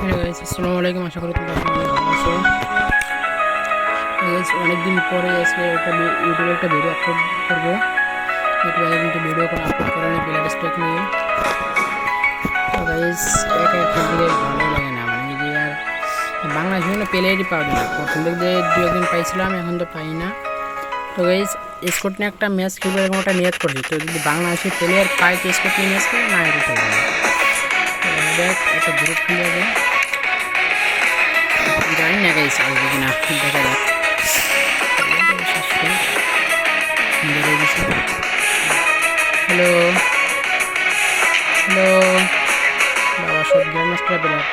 Hello guys, আসসালামু আলাইকুম। আশা করি তোমরা সবাই ভালো আছো। গাইস, অনেকদিন পরে আজকে ইউটিউবে একটা ভিডিও আপলোড করবো। ইউটিউবে কিন্তু ভিডিও কোনো আপলোড করা নেই প্লেয়ার স্ট্যাক নিয়ে। তো গাইস, একা একা খেলতে ভালো লাগে না, মানে যে আর বাংলাদেশে কোনো প্লেয়ারই পাওয়া যায় না। প্রথম দিক দিয়ে দু একদিন পাইছিলাম, এখন তো পাই না। তো গাইস, স্কোট নিয়ে একটা ম্যাচ খেলবো এরকম একটা নিয়ত করছি। তো যদি বাংলাদেশে প্লেয়ার পাই তো স্কোট নিয়ে ম্যাচ খেলবো, না এটা খেলবো না। দেখ, একটা গ্রুপ খুলে যাবে, জানি না গাইস আসবে কিনা, দেখা যাক। হ্যালো হ্যালো, বাবা সব game master player.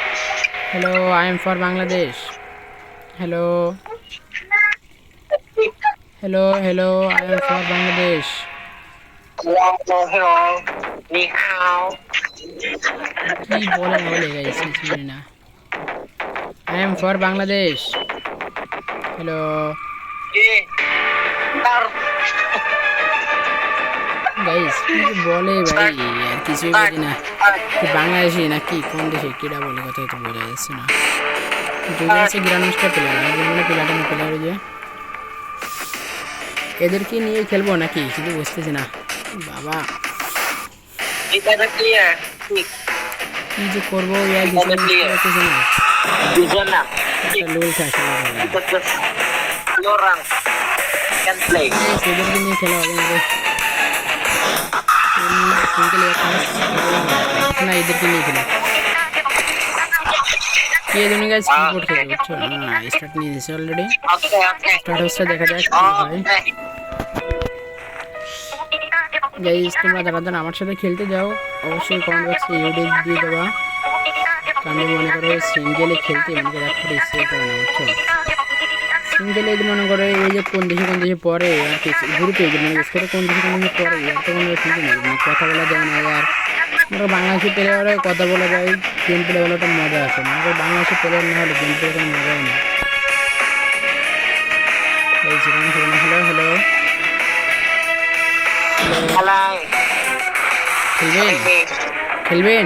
Hello, I am for Bangladesh. Hello hello hello, I am for Bangladesh. কি বলে না বলে গাইস, কিছু জানি না। I am for Bangladesh. Hello guys, কি যে বলে ভাই, আর কিছুই বুঝি না। কি বাংলাদেশি নাকি কোন দেশে কিরা বলে, কথা তো বোঝা যাচ্ছে না। যদি আছে গ্র্যান্ড মাস্টার প্লেয়ার, আর মানে প্লেয়ার যে এদেরকে নিয়ে খেলবো নাকি শুধু বুঝতেছি না বাবা। কি যে করবো ইয়ার কিছু বুঝতেছি না। একটা লোল খেলা এদেরকে নিয়ে খেলা হবে না, এদেরকে নিয়ে খেলা কে জানি গাইস কি করতে বুঝছো। স্টার্ট নিয়ে দিয়েছে অলরেডি, স্টার্ট হচ্ছে, দেখা যাক কি হয়। গাইস, তোমরা যারা যারা আমার সাথে খেলতে যাও অবশ্যই কমেন্ট বক্সে ইউডিস দিয়ে দেবা। আমি মনে করো সিঙ্গেলে খেলতে মনে করে একটা ইচ্ছে করে না, বুঝছো। সিঙ্গেলে মনে করো এই যে কোন দেশে পরে আর কি গ্রুপে মানে করে কোন দেশে পরে আর তো মনে ঠিক নেই, মানে কথা বলা যায় না। আর আমরা বাংলাদেশি প্লেয়ারে কথা বলা যায়, গেম প্লে বলে একটা মজা আছে, মনে করো বাংলাদেশি প্লেয়ার না হলে গেম প্লে কোনো মজাই নেই। এই যেখানে হ্যালো হ্যালো, খেলবেন খেলবেন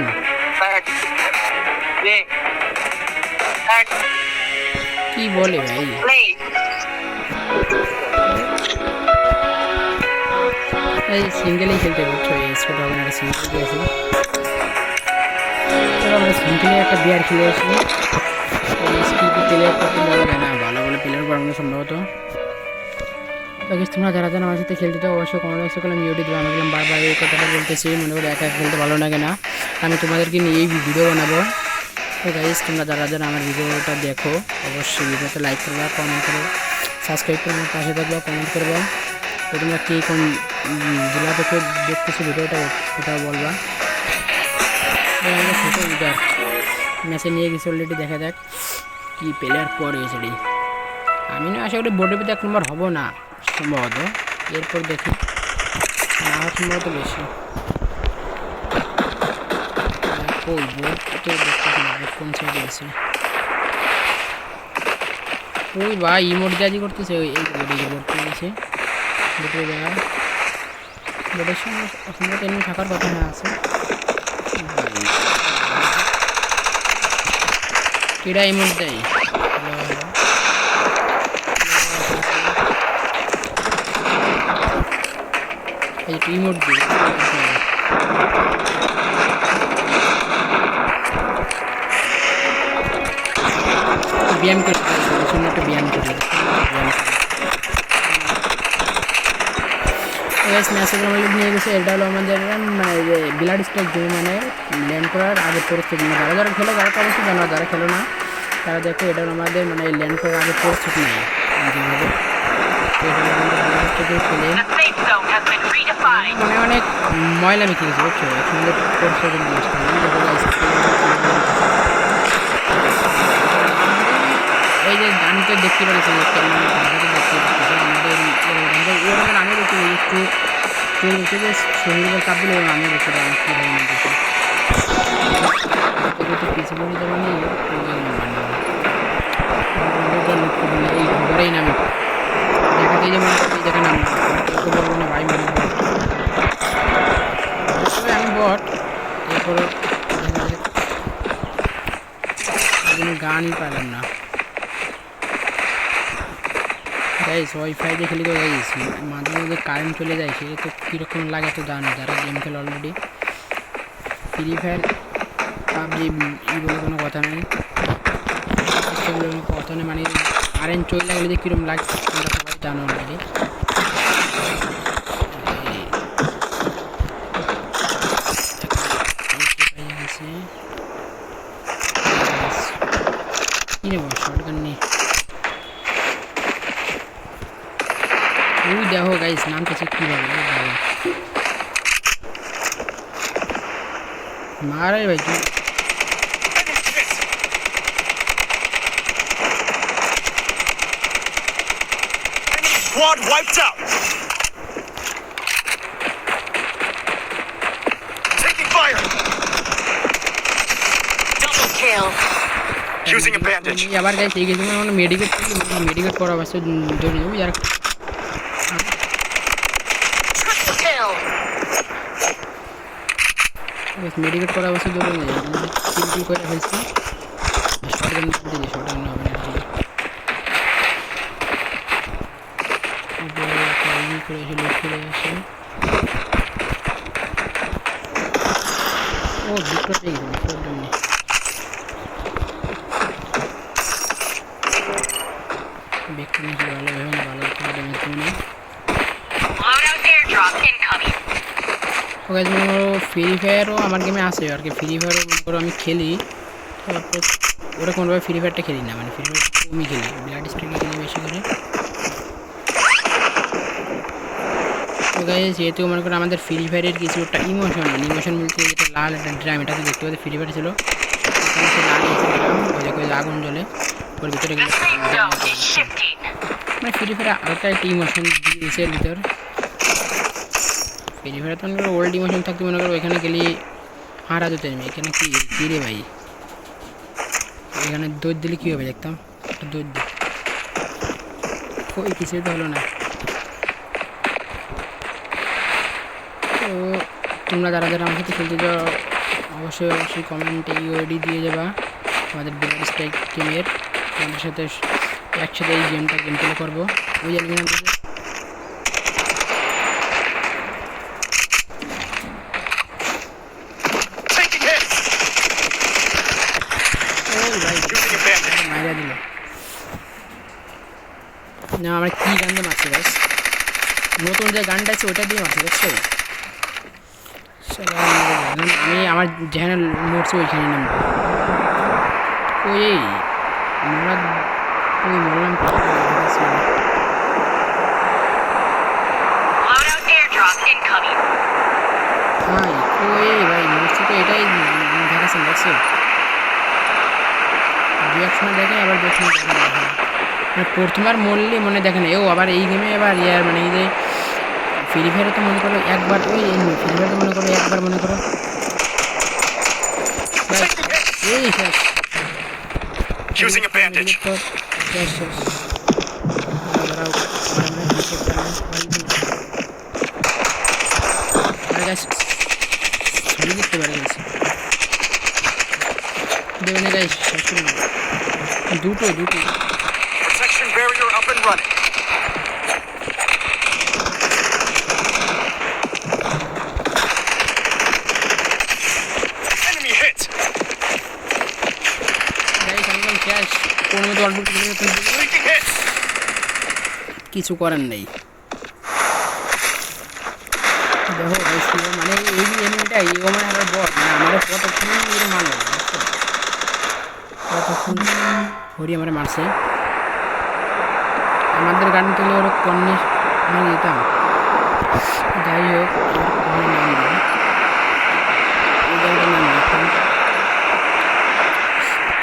কি বলে ভাই, এই সিঙ্গেলেই খেলতে বুঝছো, এই স্কোর হবে না, সিঙ্গেল দিয়েছি। আমরা সিঙ্গেলে একটা বিয়ার খেলে আসি, এই স্কিল প্লেয়ার করতে বলা যায় না, ভালো ভালো প্লেয়ার বানানো সম্ভবত। তো তোমরা যারা যারা আমার সাথে খেলতে চাও অবশ্যই কমেন্ট বক্সে করলাম ভিডিও দেবো। আমি বললাম বারবার এই কথাটা বলতেছি, মনে করে একা খেলতে ভালো লাগে না, আমি তোমাদেরকে নিয়েই ভিডিও বানাবো। তো গাইস, তোমরা যারা যারা আমার ভিডিওটা দেখো অবশ্যই ভিডিওতে লাইক করবা, কমেন্ট করো, সাবস্ক্রাইব করে আমার পাশে থাকবা, কমেন্ট করবা। তো তোমরা কে কোন জেলা থেকে দেখতেছো ভিডিওটা ওটাও বলবা। ম্যাচে নিয়ে গেছি অলরেডি, দেখা যাক কি প্লেয়ার পরে এসে। আমি না আশা করি বোর্ডের ভিতরে 1 নম্বর হবো না সম্ভবত, এরপর দেখি না হওয়ার সম্ভবত বেশি। ওই বোর্ডকে দেখতেছি না, কোন সাইডে আছে। ওই ভাই ইমোট জাজি করতেছে, ওই এই বোর্ড পেয়ে গেছে, বোর্ডের জায়গা বোর্ডের সঙ্গে সম্ভবত এমনি থাকার কথা না আছে। কিরা ইমোট দেয়, ইমোট দিয়ে ব্যায়াম করতে শূন্য একটা ব্যায়াম করি। ম্যাচের নিয়ে গেছে, এটা হলো আমাদের মানে যে ব্লাড স্ট্রাইক জমি, মানে ল্যান্ড করার আগে প্রস্তুতি। মানে যারা যারা খেলো তারা তো অবশ্যই জানো, যারা খেলো না তারা দেখো এটা হলো আমাদের মানে ল্যান্ড করার আগে প্রস্তুতি নেয় যেভাবে। মানে অনেক ময়লা মেখে গেছে বুঝছো, একসঙ্গে এই যে আমি তো দেখতে পাচ্ছি দেখতে পাচ্ছি আমাদের আমি দেখতে একটু দেখতে যে শহীদের কাপগুলো আমি দেখতে পাই কীভাবে পিছিয়ে পড়ে যাওয়া নেই, এই ঘরেই নামে দেখাতে যে মনে করছি দেখে নাম বলবো না ভাই, মনে আমি বট এরপরে কোনো গানই পাইলাম না গাইস। ওয়াইফাই দিয়ে খেলি তো গাইস মাঝে মাঝে কারেন্ট চলে যায়, সেটা তো কীরকম লাগে তো জানো যারা গেম খেলে অলরেডি। ফ্রি ফায়ার পাবজি বলে কোনো কথা নেই, সেগুলো কোনো কথা নেই, মানে কারেন্ট চলে লাগলে যে কীরকম লাগে তোমরা সবাই জানো অলরেডি। কি নেব শর্টগান নিয়ে, ওই দেখো গাইস নাম তো চেক কীভাবে মারাই ভাই তুই। Squad wiped out. Taking fire. Double kill. Using a bandage. আবার গাইস এই গেছে মানে মেডিকেট করা অবশ্য জরুরি। ওই আর Triple kill. মেডিকেট করা অবশ্য জরুরি নেই, কিল করে ফেলছি। শর্টগান দিলে শর্টগান হবে না ঠিক করে এসে লুট করে আসে। ও ভিক্টর পেয়ে গেছে, ভিক্টর জন্য ভিক্টর নিয়ে ভালো হবে না, ভালো করে ড্যামেজ দেবে না। Loadout airdrop incoming. ওকে মনে করো ফ্রি ফায়ারও আমার গেমে আসে আর কি, ফ্রি ফায়ারও মনে করো আমি খেলি, তারপর ওরা কোনোভাবে ফ্রি ফায়ারটা খেলি না, মানে ফ্রি ফায়ার কমই খেলি, ব্লাড স্ট্রিমে খেলি বেশি করে। তো গাইস যেহেতু মনে করো আমাদের ফ্রি ফায়ারের কিছু একটা ইমোশন বলতে যেটা লাল একটা ড্রাম, এটা তো দেখতে পাচ্ছি ফ্রি ফায়ার ছিল, লাল আগুন জ্বলে ওর ভিতরে The safe zone is shifting. মানে ফ্রি ফায়ার হালকা একটা ইমোশন দিয়েছে এর ভিতর। ফ্রি ফায়ার তো মনে করো ওল্ড ইমোশন থাকতে মনে করো এখানে গেলে হারা যেতে নেবে। এখানে কি রে ভাই, এখানে দৌড় দিলে কী হবে দেখতাম, দৌড় দিই ওই কিছুই তো হলো না। তো তোমরা যারা যারা আমার সাথে খেলতে যাও অবশ্যই কমেন্টে ইউআইডি দিয়ে যাবা আমাদের ব্লাড স্ট্রাইক টিমের, আমাদের সাথে একসাথে এই গেম প্লে করবো। ওই জানি না Taking hits. Using a bandage. মাইরা দিল না, আমার কী গান দিয়ে মারছে গাছ, নতুন যে গানটা আছে ওটা দিয়ে মারছে দেখছো। আমি আমার যেখানে মরছে ওইখানে নামবো। ওই আমরা ওই বললাম Loadout airdrop incoming. ভাই ওই ভাই মরছে তো এটাই দেখাচ্ছেন দেখছো, দু এক সময় দেখে আবার দু এক সময় দেখে না, মানে প্রথমবার মরলে মনে দেখে না। ও আবার এই গেমে এবার ইয়ার মানে এই যে ফ্রি ফায়ারে তো মনে করো একবার ওই ফ্রি ফায়ারে মনে করো একবার মনে করো এই শেষ Using a bandage. শেষ ছবি দেখতে পারে গেছে দেবে না গাইস, দুটো Protection barrier up and running. Enemy hit. Guys একদম শেষ, কোনো মতো অল্প Taking hits. কিছু করার নেই। দেখো গাইস মানে এই এনিমিটা ইগো মানে আমার বট না, আমাদের কতক্ষণ এর মারলো কতক্ষণ হরি আমার মারছে, আমাদের গান তুলে ওর কন্যা আমি দিতাম। যাই হোক আমার নাম দিই এই জায়গাটার নাম রাখতাম।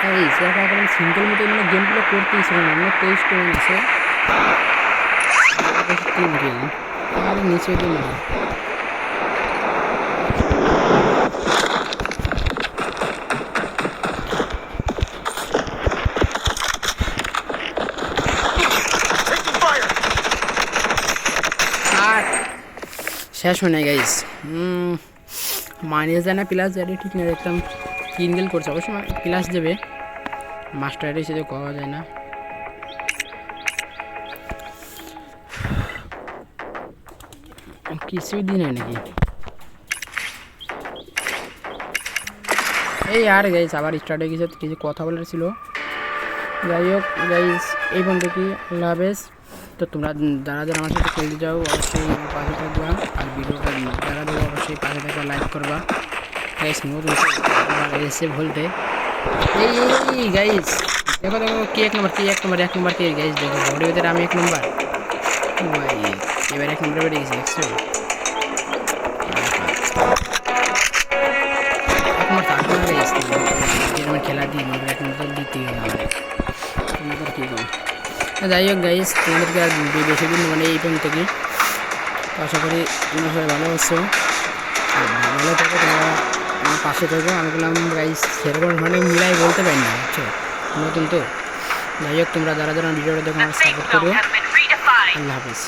এই সেটা এখন সিঙ্গেল মতো মানে গেম প্লে করতেইছিল না, আমরা 23 টোয়েন আছে 3 কিল আর নিচে দিয়ে মারি। আর শেষ হয় নাই গাইস, মাইনাস যায় না প্লাস যায় ঠিক না, দেখতাম 3 কিল করছে, অবশ্যই প্লাস যাবে মাস্টার হিসেবে কওয়া যায় না। কিছুই দিন হয় নাকি? এই আর গাইস আবার স্টার্ট হয়ে গেছে, কিছু কথা বলার ছিল। যাই হোক গাইস, এই পর্যন্ত কি, আল্লাহ হাফেজ। তো তোমরা যারা যারা আমার সাথে খেলতে যাও অবশ্যই পাশে থাকবা, আর ভিডিওটা যারা দেবো অবশ্যই পাশে থাকবা, লাইক করবা গাইস। নতুন এসে বলতে এই গাইস দেখো দেখো কি এক নম্বর, কি এক নম্বর, এক নম্বর কি গাইস দেখো, ভিডিও ভিতরে আমি 1 নম্বর ভাই, এবার 1 নম্বরে বেড়ে গেছি দেখছো। আমার থাকবে না গাইস, আমার খেলা দিই নম্বর 1 নম্বর দিতেই হবে আমার, কী কম। যাই হোক গাইস, তোমাদেরকে আর বেশি দিন মানে এই পর্যন্ত কি, তো আশা করি তোমরা সবাই ভালো আছো, আর ভালো থাকো, তোমরা আমার পাশে থাকো। আমি বললাম গাইস সেরকম মানে মিলাই বলতে পারি না, বুঝছো, নতুন তো। যাই হোক তোমরা যারা যারা ভিডিওটা দেখো আমার The safe সাপোর্ট zone করো। has been redefined. Allah Hafiz.